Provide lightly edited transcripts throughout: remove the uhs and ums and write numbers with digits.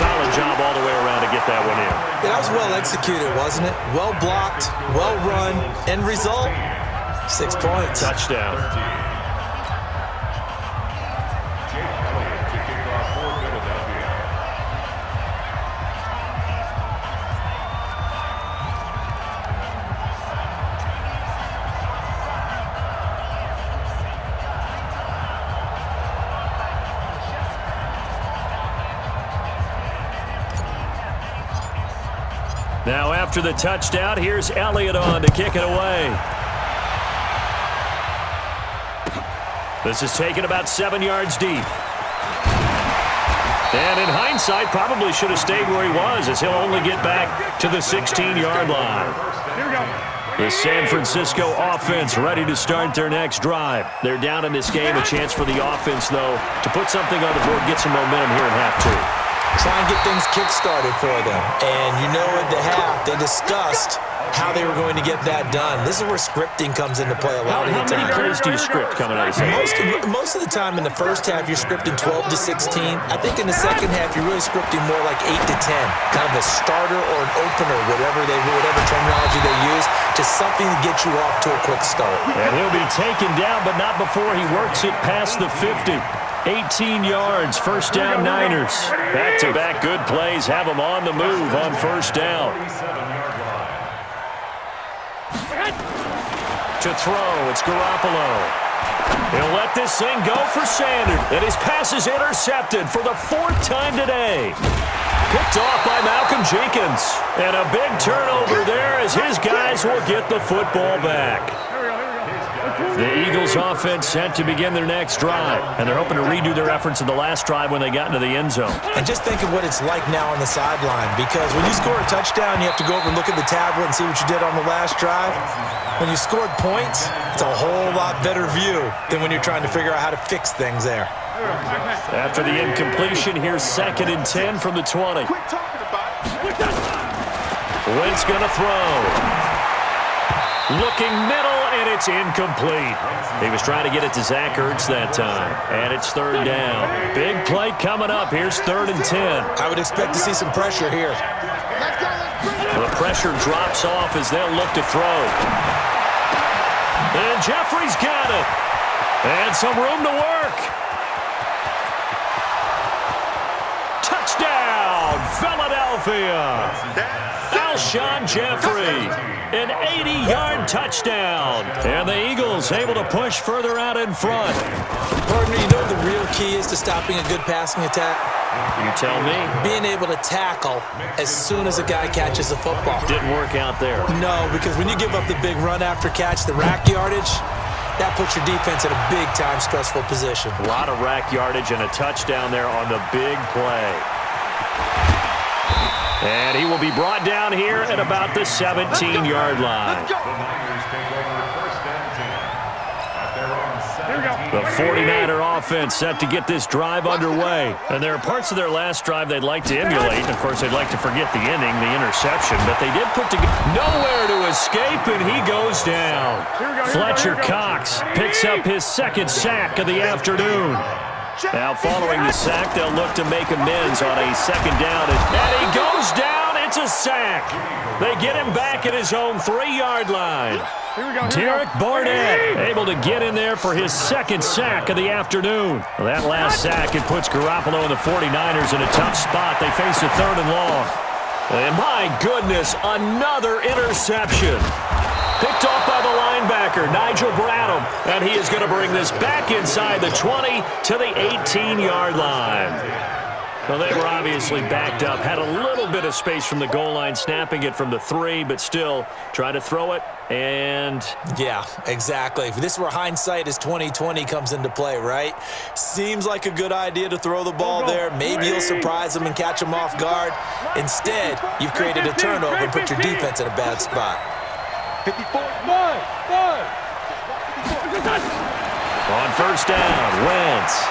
solid job all the way around to get that one in. Yeah, that was well executed, wasn't it? Well blocked, well run. End result, 6 points. Touchdown. Now after the touchdown, here's Elliott on to kick it away. This is taken about 7 yards deep. And in hindsight, probably should have stayed where he was, as he'll only get back to the 16-yard line. The San Francisco offense ready to start their next drive. They're down in this game. A chance for the offense, though, to put something on the board, get some momentum here in half two. Try and get things kick-started for them. And you know at the half, they discussed how they were going to get that done. This is where scripting comes into play a lot of the time. How many plays do you script coming out of the Most of the time in the first half, you're scripting 12 to 16. I think in the second half, you're really scripting more like 8 to 10. Kind of a starter or an opener, whatever terminology they use, just something to get you off to a quick start. And he'll be taken down, but not before he works it past the 50. 18 yards, first down Niners. Back-to-back good plays have them on the move on first down. To throw, it's Garoppolo. He'll let this thing go for Sanders. And his pass is intercepted for the 4th time today. Picked off by Malcolm Jenkins. And a big turnover there as his guys will get the football back. The Eagles offense set to begin their next drive, and they're hoping to redo their efforts in the last drive when they got into the end zone. And just think of what it's like now on the sideline, because when you score a touchdown, you have to go over and look at the tablet and see what you did on the last drive. When you scored points, it's a whole lot better view than when you're trying to figure out how to fix things there. After the incompletion, here's 2nd and 10 from the 20. Wentz going to throw. Looking middle, and it's incomplete. He was trying to get it to Zach Ertz that time, and it's 3rd down. Big play coming up. Here's 3rd and 10. I would expect to see some pressure here. The pressure drops off as they'll look to throw. And Jeffrey's got it. And some room to work. Touchdown, Philadelphia. Alshon Jeffrey, an 80-yard touchdown. And the Eagles able to push further out in front. Partner, you know what the real key is to stopping a good passing attack? You tell me. Being able to tackle as soon as a guy catches a football. Didn't work out there. No, because when you give up the big run after catch, the rack yardage, that puts your defense in a big-time stressful position. A lot of rack yardage and a touchdown there on the big play. And he will be brought down here at about the 17-yard line. The 49er offense set to get this drive underway. And there are parts of their last drive they'd like to emulate. Of course, they'd like to forget the inning, the interception. But they did put together nowhere to escape, and he goes down. Fletcher Cox picks up his 2nd sack of the afternoon. Now, following the sack, they'll look to make amends on a 2nd down. And he goes down. It's a sack. They get him back at his own 3-yard line. Derek Barnett able to get in there for his 2nd sack of the afternoon. Well, that last sack, it puts Garoppolo and the 49ers in a tough spot. They face a 3rd and long. And my goodness, another interception. Picked off by the linebacker, Nigel Bradham. And he is going to bring this back inside the 20 to the 18-yard line. Well, they were obviously backed up. Had a little bit of space from the goal line, snapping it from the 3, but still trying to throw it. And yeah, exactly. This is where hindsight is 20/20 comes into play, right? Seems like a good idea to throw the ball there. Maybe you'll surprise them and catch them off guard. Instead, you've created a turnover and put your defense in a bad spot. 54. On first down, Wentz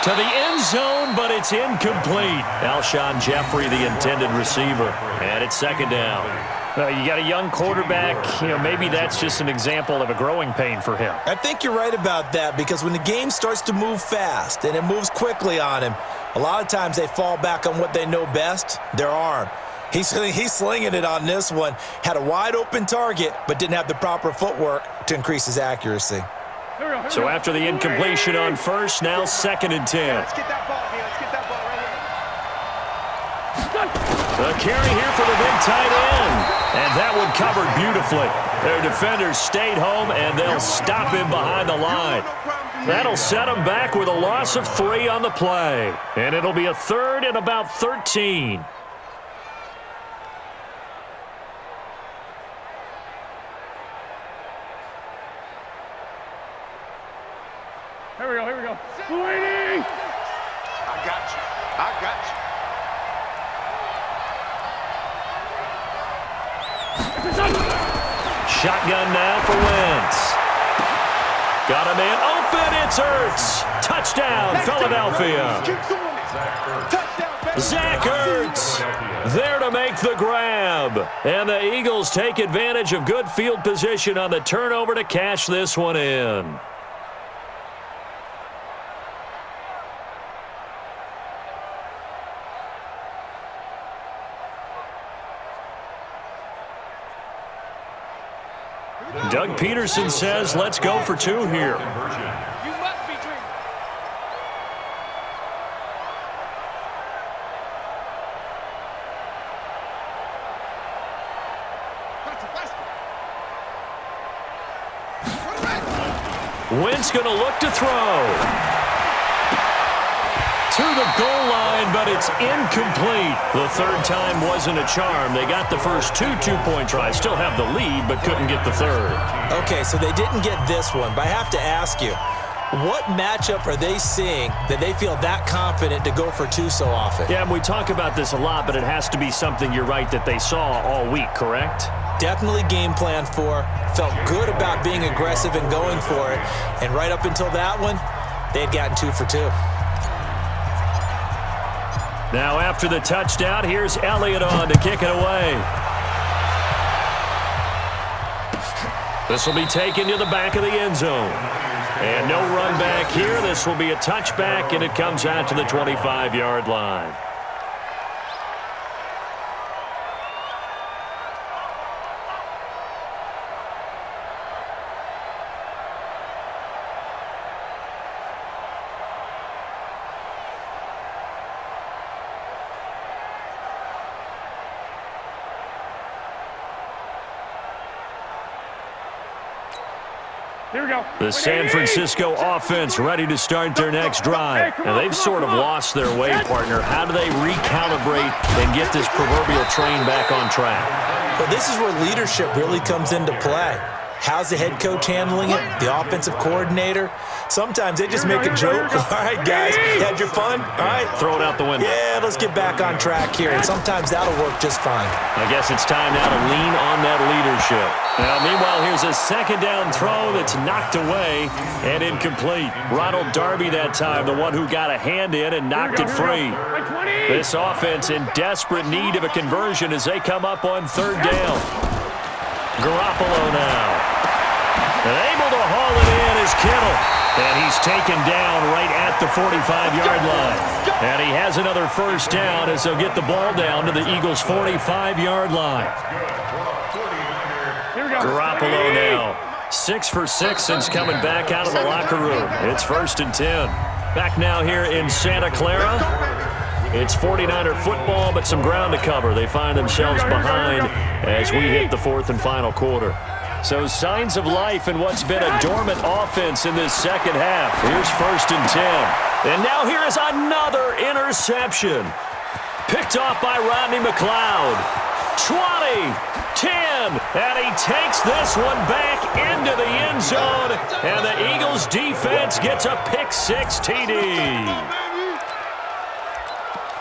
to the end zone, but it's incomplete. Alshon Jeffrey, the intended receiver, and it's 2nd down. You got a young quarterback. Maybe that's just an example of a growing pain for him. I think you're right about that, because when the game starts to move fast and it moves quickly on him, a lot of times they fall back on what they know best, their arm. He's slinging it on this one. Had a wide-open target, but didn't have the proper footwork to increase his accuracy. So after the incompletion on first, now 2nd and 10. Let's get that ball, man. Let's get that ball right here. The carry here for the big tight end. And that one covered beautifully. Their defenders stayed home, and they'll stop him behind the line. That'll set him back with a loss of 3 on the play. And it'll be a 3rd and about 13. Here we go. Sweeney! I got you. Shotgun now for Wentz. Got a man open. It's Ertz. Touchdown, Philadelphia. Zach Ertz there to make the grab. And the Eagles take advantage of good field position on the turnover to cash this one in. Doug Peterson says, let's go for 2 here. You must be dreaming. Wentz going to look to throw. To the goal line, but it's incomplete. The 3rd time wasn't a charm. They got the first 2 two-point tries. Still have the lead, but couldn't get the 3rd. Okay, so they didn't get this one, but I have to ask you, what matchup are they seeing that they feel that confident to go for 2 so often? Yeah, and we talk about this a lot, but it has to be something, you're right, that they saw all week, correct? Definitely game plan for, felt good about being aggressive and going for it, and right up until that one, they had gotten 2 for 2. Now after the touchdown, here's Elliott on to kick it away. This will be taken to the back of the end zone. And no run back here. This will be a touchback, and it comes out to the 25-yard line. Here we go. The San Francisco offense ready to start their next drive. And they've sort of lost their way, partner. How do they recalibrate and get this proverbial train back on track? Well, this is where leadership really comes into play. How's the head coach handling it? The offensive coordinator? Sometimes they just make a joke. All right, guys, you had your fun? All right. Throw it out the window. Yeah, let's get back on track here. And sometimes that'll work just fine. I guess it's time now to lean on that leadership. Now, meanwhile, here's a 2nd down throw that's knocked away and incomplete. Ronald Darby that time, the one who got a hand in and knocked it free. This offense in desperate need of a conversion as they come up on 3rd down. Garoppolo now. And able to haul it in is Kittle. And he's taken down right at the 45-yard line. And he has another 1st down as they'll get the ball down to the Eagles' 45-yard line. Garoppolo now. 6 for 6 since coming back out of the locker room. It's 1st and 10. Back now here in Santa Clara. It's 49er football, but some ground to cover. They find themselves behind as we hit the 4th and final quarter. So signs of life in what's been a dormant offense in this 2nd half. Here's 1st and 10. And now here is another interception. Picked off by Rodney McLeod. 20, 10, and he takes this one back into the end zone. And the Eagles defense gets a pick-6 TD.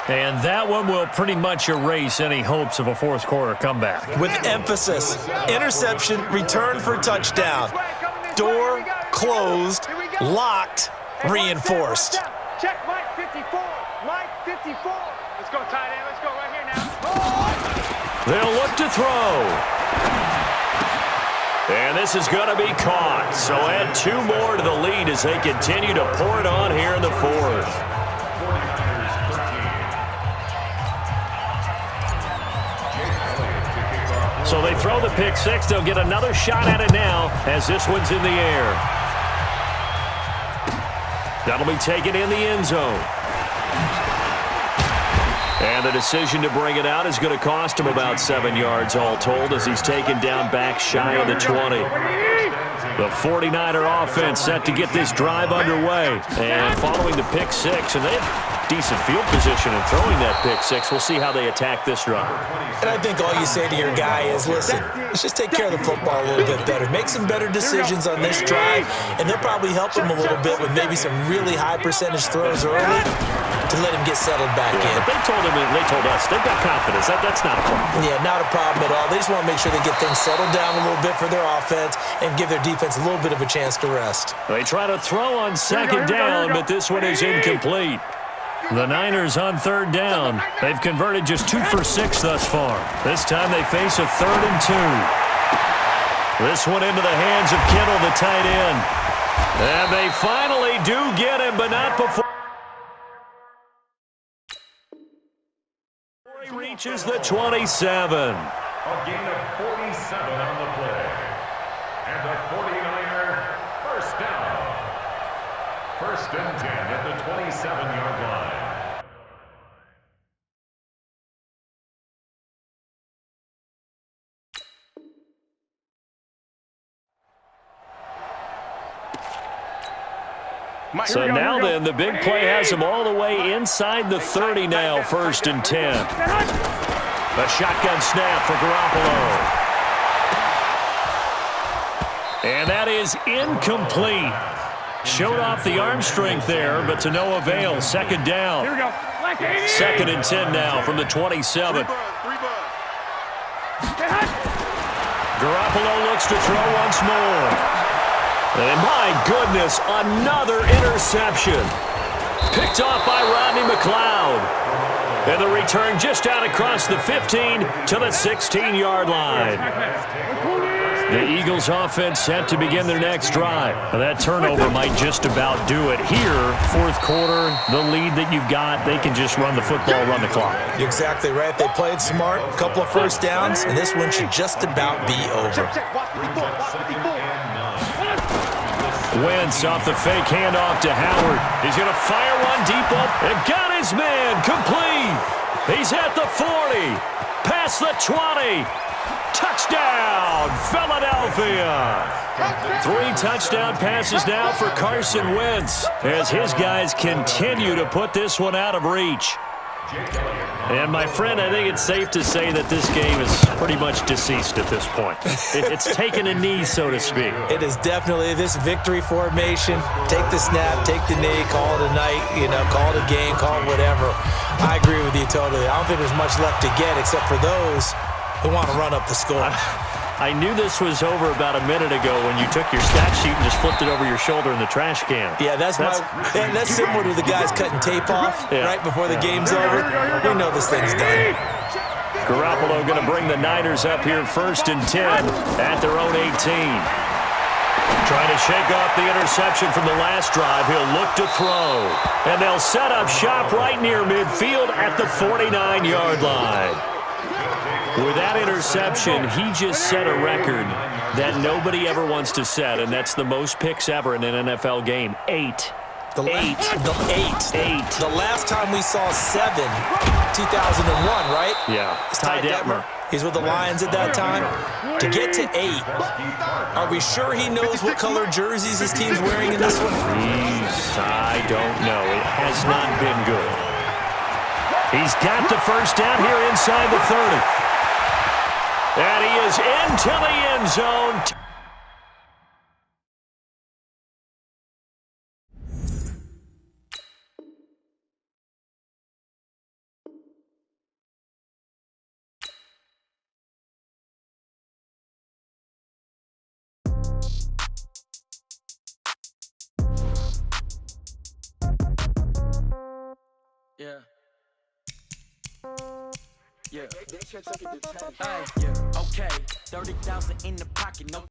And that one will pretty much erase any hopes of a 4th quarter comeback. With emphasis, interception, return for touchdown. Door closed, locked, reinforced. Check Mike 54. Mike 54. Let's go, tight end. Let's go right here now. They'll look to throw. And this is going to be caught. So add 2 more to the lead as they continue to pour it on here in the 4th. So they throw the pick 6. They'll get another shot at it now as this one's in the air. That'll be taken in the end zone. And the decision to bring it out is going to cost him about 7 yards all told as he's taken down back shy of the 20. The 49er offense set to get this drive underway. And following the pick 6, and they have decent field position in throwing that pick 6. We'll see how they attack this drive. And I think all you say to your guy is, listen, let's just take care of the football a little bit better. Make some better decisions on this drive, and they'll probably help him a little bit with maybe some really high percentage throws early to let him get settled back in. But they told him, and they told us, they've got confidence. That's not a problem. Yeah, not a problem at all. They just want to make sure they get things settled down a little bit for their offense and give their defense a little bit of a chance to rest. They try to throw on second down, but this one is incomplete. The Niners on 3rd down. They've converted just 2 for 6 thus far. This time they face a 3rd and 2. This one into the hands of Kittle, the tight end. And they finally do get him, but not before he reaches the 27. A gain of 47 on the play. And the 49er first down. 1st and 10 at the 27-yard line. So now then, the big play has him all the way inside the 30 now, 1st and 10. A shotgun snap for Garoppolo. And that is incomplete. Showed off the arm strength there, but to no avail. 2nd down. 2nd and 10 now from the 27. Garoppolo looks to throw once more. And my goodness, another interception. Picked off by Rodney McLeod. And the return just out across the 15 to the 16-yard line. The Eagles offense set to begin their next drive. That turnover might just about do it here. 4th quarter, the lead that you've got, they can just run the football, run the clock. You're exactly right. They played smart, a couple of first downs, and this one should just about be over. Wentz off the fake handoff to Howard. He's going to fire one deep up and got his man complete. He's at the 40, past the 20. Touchdown, Philadelphia. 3 touchdown passes now for Carson Wentz as his guys continue to put this one out of reach. And, my friend, I think it's safe to say that this game is pretty much deceased at this point. It's taken a knee, so to speak. It is definitely this victory formation. Take the snap, take the knee, call it a night, call it a game, call it whatever. I agree with you totally. I don't think there's much left to get except for those who want to run up the score. I knew this was over about a minute ago when you took your stat sheet and just flipped it over your shoulder in the trash can. Yeah, that's similar to the guys cutting tape off right before the game's over. We know this thing's done. Garoppolo going to bring the Niners up here 1st and 10 at their own 18. Trying to shake off the interception from the last drive. He'll look to throw. And they'll set up shop right near midfield at the 49-yard line. With that interception, he just set a record that nobody ever wants to set, and that's the most picks ever in an NFL game. 8. The last time we saw 7, 2001, right? Yeah. Ty Detmer. He's with the Lions at that time. To get to 8, are we sure he knows what color jerseys his team's wearing in this one? I don't know. It has not been good. He's got the first down here inside the 30. And he is into the end zone. Yeah. Hey, yeah. Okay. 30,000 in the pocket. No